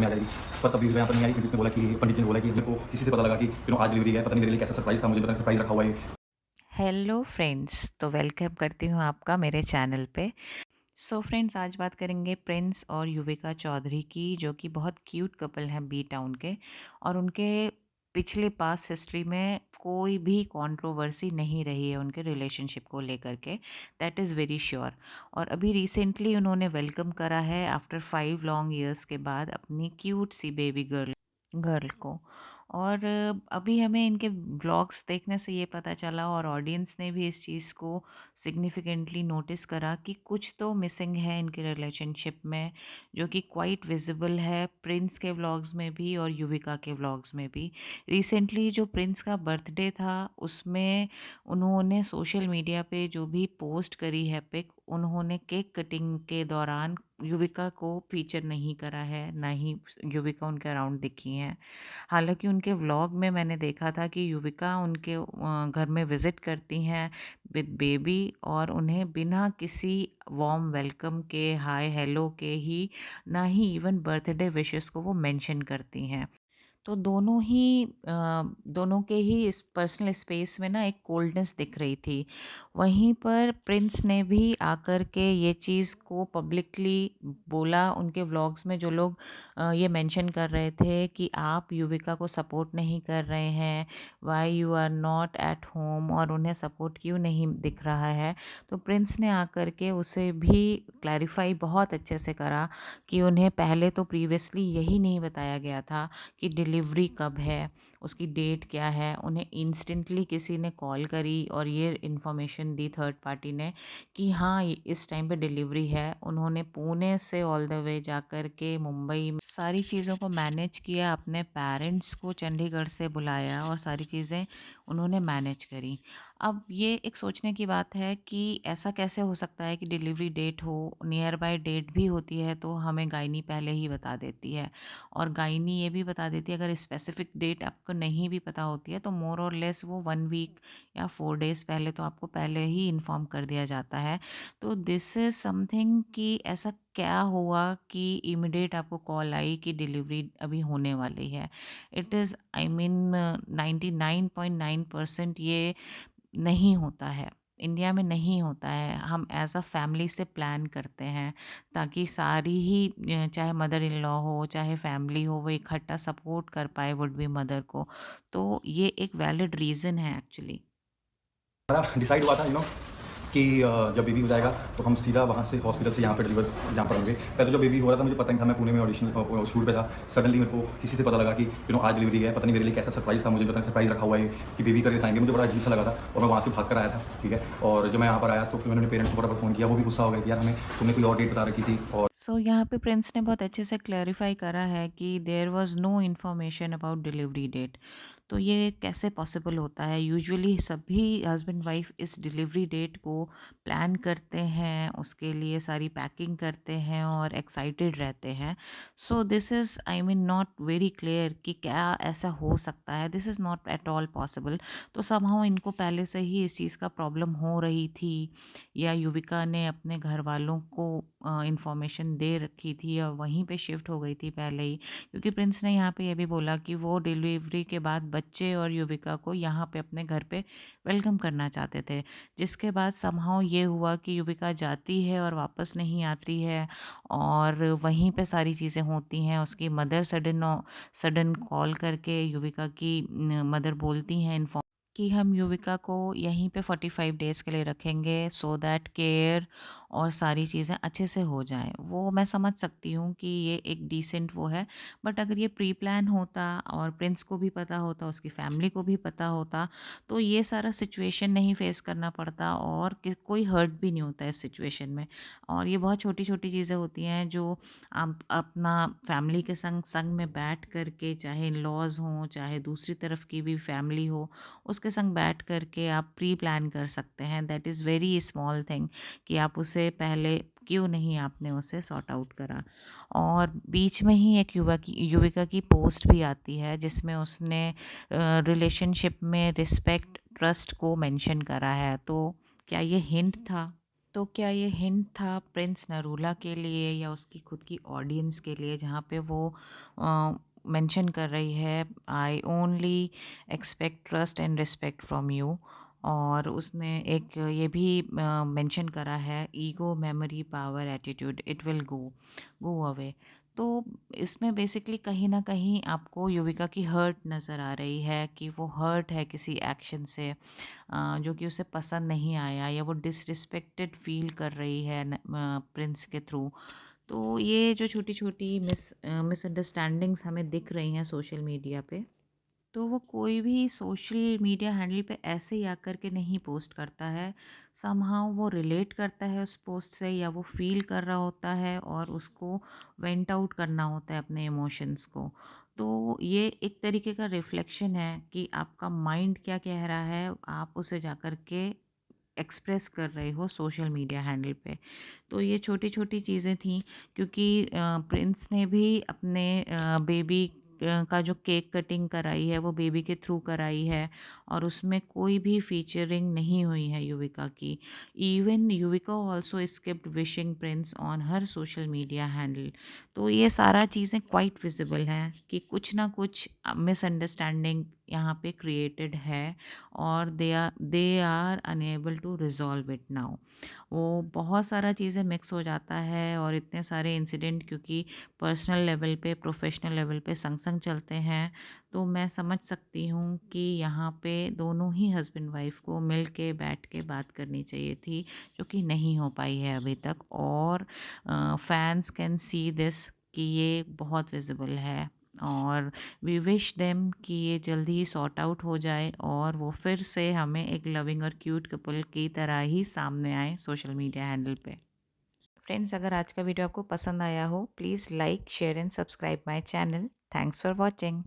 में आ जाएगी। पर तब भी यहाँ पर नहीं आई, क्योंकि उसने बोला कि पंडित जी ने बोला कि मेरे को किसी से पता लगा कि आज डिलीवरी है, पता नहीं मेरे लिए कैसा सरप्राइज़ था, मुझे पता नहीं सरप्राइज़ रखा हुआ है। हेलो फ्रेंड्स, तो वेलकम करती हूँ आपका मेरे चैनल पे। सो फ्रेंड्स, आज बात करेंगे प्रिंस और युविका चौधरी की, जो कि बहुत क्यूट कपल हैं बी टाउन के। और उनके पिछले पास्ट हिस्ट्री में कोई भी कंट्रोवर्सी नहीं रही है उनके रिलेशनशिप को लेकर के, दैट इज़ वेरी श्योर। और अभी रिसेंटली उन्होंने वेलकम करा है आफ्टर 5 लॉन्ग ईयर्स के बाद अपनी क्यूट सी बेबी गर्ल गर्ल को। और अभी हमें इनके व्लॉग्स देखने से ये पता चला, और ऑडियंस ने भी इस चीज़ को सिग्निफिकेंटली नोटिस करा कि कुछ तो मिसिंग है इनके रिलेशनशिप में, जो कि क्वाइट विजिबल है प्रिंस के व्लॉग्स में भी और युविका के व्लॉग्स में भी। रिसेंटली जो प्रिंस का बर्थडे था, उसमें उन्होंने सोशल मीडिया पे जो भी पोस्ट करी है पिक, उन्होंने केक कटिंग के दौरान युविका को फीचर नहीं करा है, ना ही युविका उनके अराउंड दिखी हैं। हालाँकि उनके व्लॉग में मैंने देखा था कि युविका उनके घर में विज़िट करती हैं विद बेबी, और उन्हें बिना किसी वार्म वेलकम के, हाय हेलो के ही, ना ही इवन बर्थडे विशेस को वो मेंशन करती हैं। तो दोनों के ही इस पर्सनल स्पेस में ना एक कोल्डनेस दिख रही थी। वहीं पर प्रिंस ने भी आकर के ये चीज़ को पब्लिकली बोला उनके व्लॉग्स में। जो लोग ये मेंशन कर रहे थे कि आप युविका को सपोर्ट नहीं कर रहे हैं, why you are not at home, और उन्हें सपोर्ट क्यों नहीं दिख रहा है, तो प्रिंस ने आकर के उसे भी क्लैरिफाई बहुत अच्छे से करा कि उन्हें पहले तो प्रीवियसली यही नहीं बताया गया था कि डिलीवरी कब है, उसकी डेट क्या है। उन्हें इंस्टेंटली किसी ने कॉल करी और ये इन्फॉर्मेशन दी थर्ड पार्टी ने कि हाँ, इस टाइम पे डिलीवरी है। उन्होंने पुणे से ऑल द वे जा कर के मुंबई में सारी चीज़ों को मैनेज किया, अपने पेरेंट्स को चंडीगढ़ से बुलाया और सारी चीज़ें उन्होंने मैनेज करी। अब ये एक सोचने की बात है कि ऐसा कैसे हो सकता है कि डिलीवरी डेट हो, नियर बाय डेट भी होती है तो हमें गायनी पहले ही बता देती है। और गायनी ये भी बता देती है, अगर स्पेसिफिक डेट आपको नहीं भी पता होती है तो मोर और लेस वो 1 वीक या 4 डेज़ पहले तो आपको पहले ही इन्फॉर्म कर दिया जाता है। तो दिस इज़ समथिंग कि ऐसा क्या हुआ कि इमीडिएट आपको कॉल आई कि डिलीवरी अभी होने वाली है। इट इज़, आई मीन, 99.9% ये नहीं होता है, इंडिया में नहीं होता है। हम एज़ अ फैमिली से प्लान करते हैं ताकि सारी ही चाहे मदर इन लॉ हो, चाहे फैमिली हो, वो इकट्ठा सपोर्ट कर पाए वुड बी मदर को। तो ये एक वैलिड रीज़न है एक्चुअली। हमारा डिसाइड हुआ था कि जब बेबी हो जाएगा तो हम सीधा वहाँ से हॉस्पिटल से यहाँ पे डिलीवर जहाँ पर होंगे। पहले तो जब बेबी हो रहा था मुझे पता नहीं था, मैं पुणे में ऑडिशन शूट पे था। सडनली मेरे को किसी से पता लगा कि आज डिलीवरी है, पता नहीं मेरे लिए कैसा सरप्राइज़ था, मुझे पता नहीं सरप्राइज़ रखा हुआ है कि बेबी करके दिखाएँगे। मुझे बड़ा अजीब सा लगा था और मैं वहाँ से भाग कर आया था, ठीक है। और जब मैं यहाँ पर आया तो फिर मैंने अपने पेरेंट्स को फटाफट फ़ोन किया, वो भी गुस्सा हो गए कि यार हमें तुमने कोई और डेट बता रखी थी। और सो यहाँ पे प्रिंस ने बहुत अच्छे से क्लैरिफाई करा है कि there was no information about delivery date. तो ये कैसे पॉसिबल होता है? यूजुअली सभी हस्बैंड वाइफ इस डिलीवरी डेट को प्लान करते हैं, उसके लिए सारी पैकिंग करते हैं और एक्साइटेड रहते हैं। So this is, I mean, not very clear कि क्या ऐसा हो सकता है। This is not at all possible. तो समहाउ इनको पहले से ही इस चीज़ का प्रॉब्लम हो रही थी, या युविका ने अपने घर वालों को इन्फॉर्मेशन दे रखी थी और वहीं पे शिफ्ट हो गई थी पहले ही। क्योंकि प्रिंस ने यहाँ पे ये भी बोला कि वो डिलीवरी के बाद बच्चे और युविका को यहाँ पे अपने घर पे वेलकम करना चाहते थे। जिसके बाद समहाउ ये हुआ कि युविका जाती है और वापस नहीं आती है, और वहीं पे सारी चीज़ें होती हैं। उसकी मदर सडन कॉल करके युविका की मदर बोलती हैं कि हम युविका को यहीं पे 45 डेज़ के लिए रखेंगे, सो दैट केयर और सारी चीज़ें अच्छे से हो जाएँ। वो मैं समझ सकती हूँ कि ये एक डिसेंट वो है, बट अगर ये प्री प्लान होता और प्रिंस को भी पता होता, उसकी फैमिली को भी पता होता, तो ये सारा सिचुएशन नहीं फेस करना पड़ता और कोई हर्ट भी नहीं होता इस सिचुएशन में। और ये बहुत छोटी-छोटी चीज़ें होती हैं जो आप अपना फैमिली के संग संग में बैठ कर के, चाहे इन-लॉज़ हों, चाहे दूसरी तरफ की भी फैमिली हो, उसके संग बैठ कर के आप प्री प्लान कर सकते हैं। That is very small thing कि आप उसे पहले क्यों नहीं आपने उसे सॉर्ट आउट करा। और बीच में ही एक युविका की पोस्ट भी आती है जिसमें उसने रिलेशनशिप में रिस्पेक्ट, ट्रस्ट को मेंशन करा है। तो क्या ये हिंट था? तो क्या ये हिंट था प्रिंस नरूला के लिए या उसकी खुद की ऑडियंस के लिए, जहाँ पे वो मेंशन कर रही है I only expect trust and respect from you. और उसने एक ये भी मेंशन करा है, ego memory power attitude it will go go away. तो इसमें बेसिकली कहीं ना कहीं आपको युविका की हर्ट नज़र आ रही है कि वो हर्ट है किसी एक्शन से, जो कि उसे पसंद नहीं आया, या वो डिसरिस्पेक्टेड फील कर रही है प्रिंस के थ्रू। तो ये जो छोटी छोटी मिसअंडरस्टैंडिंग्स हमें दिख रही हैं सोशल मीडिया पे, तो वो कोई भी सोशल मीडिया हैंडल पे ऐसे ही आकर के नहीं पोस्ट करता है। समहाउ वो रिलेट करता है उस पोस्ट से, या वो फील कर रहा होता है और उसको वेंट आउट करना होता है अपने इमोशंस को। तो ये एक तरीके का रिफ्लेक्शन है कि आपका माइंड क्या कह रहा है, आप उसे जाकर के एक्सप्रेस कर रहे हो सोशल मीडिया हैंडल पे। तो ये छोटी छोटी चीज़ें थी, क्योंकि प्रिंस ने भी अपने बेबी का जो केक कटिंग कराई है वो बेबी के थ्रू कराई है, और उसमें कोई भी फीचरिंग नहीं हुई है युविका की। Even Yuvika also skipped wishing Prince on her social media handle. तो ये सारा चीज़ें क्वाइट विजिबल हैं कि कुछ ना कुछ मिसअंडरस्टैंडिंग यहाँ पे क्रिएटेड है, और they are unable to resolve it now. वो बहुत सारा चीज़ें मिक्स हो जाता है, और इतने सारे इंसिडेंट क्योंकि पर्सनल लेवल पे प्रोफेशनल लेवल पे संग संग चलते हैं, तो मैं समझ सकती हूँ कि यहाँ पे दोनों ही हस्बैंड वाइफ को मिल के बैठ के बात करनी चाहिए थी, जो कि नहीं हो पाई है अभी तक। और फैंस कैन सी दिस कि ये बहुत विजिबल है, और वी विश देम कि ये जल्दी ही सॉर्ट आउट हो जाए और वो फिर से हमें एक लविंग और क्यूट कपल की तरह ही सामने आए सोशल मीडिया हैंडल पे। फ्रेंड्स, अगर आज का वीडियो आपको पसंद आया हो, please like share and subscribe my channel. Thanks for watching.